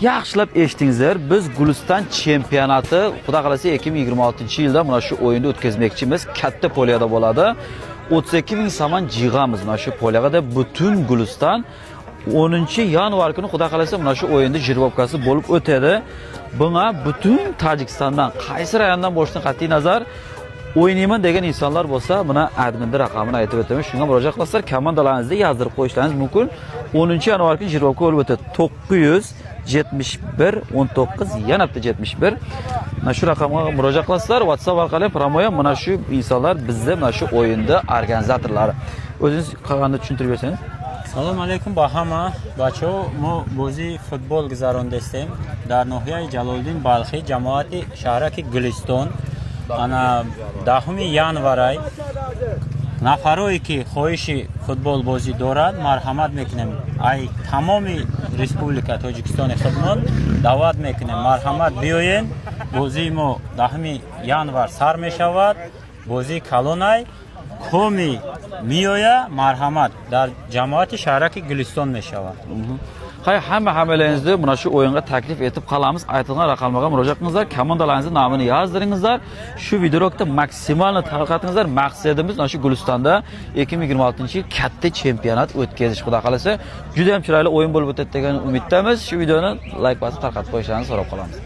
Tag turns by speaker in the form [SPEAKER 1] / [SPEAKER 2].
[SPEAKER 1] Yaxshilab eshitdingizlar, biz Guliston chempionati xudo xolasa 2026-yilda mana shu o'yinni o'tkazmoqchimiz. Katta poliyada bo'ladi. 32 ming saman jig'amiz mana shu poliyada butun Guliston 10-yanvar kuni xudo xolasa mana shu o'yinda jirvobkasi bo'lib o'tadi. Bunga butun Tojikistondan, qaysi rayondan bo'lishidan qat'iy nazar o'ynayman degan insonlar bo'lsa, buni adminning raqamini aytib o'taman. Shunga murojaat qilasizlar, komandalaringizni yozdirib qo'yishlaringiz mumkin. 10-yanvar kuni jirvobka bo'lib o'tadi. 971 19 yana bitta 71. Mana shu raqamga murojaat qilasizlar. WhatsApp orqali promoya mana shu insonlar bizda mana shu o'yinda organizatorlari. O'zingiz qolganini tushuntirib bersangiz.
[SPEAKER 2] Assalomu alaykum bahama bacho mo bozi futbol guzarondesim dar nohiyai Jaloliddin Balxi jamoati shahraki Guliston ana 10 yanvaray нафарои ки хоҳиши футболбозӣ дорад марҳамат мекунем ай тамоми республика Тоҷикистони худмон даъват мекунем марҳамат биёен бозии мо 10 январ сар мешавад бозии калонай коми миёя марҳамат дар ҷамоати шаҳраки Гулистон мешавад.
[SPEAKER 1] Hamma-hammalaringizni mana shu o'yinga taklif etib qolamiz. Aytilgan raqamlarga murojaat qilingizlar, komandalaringizni nomini yozdiringizlar. Shu videorokda maksimal tarqatingizlar. Maqsadimiz mana shu Gulistonda 2026-yil katta chempionat o'tkazish. Xudo xolasa, juda ham chiroyli o'yin bo'lib o'tadi degan umiddamiz. Shu videoni like bosib tarqatib qo'yishlaringizni so'rab qolamiz.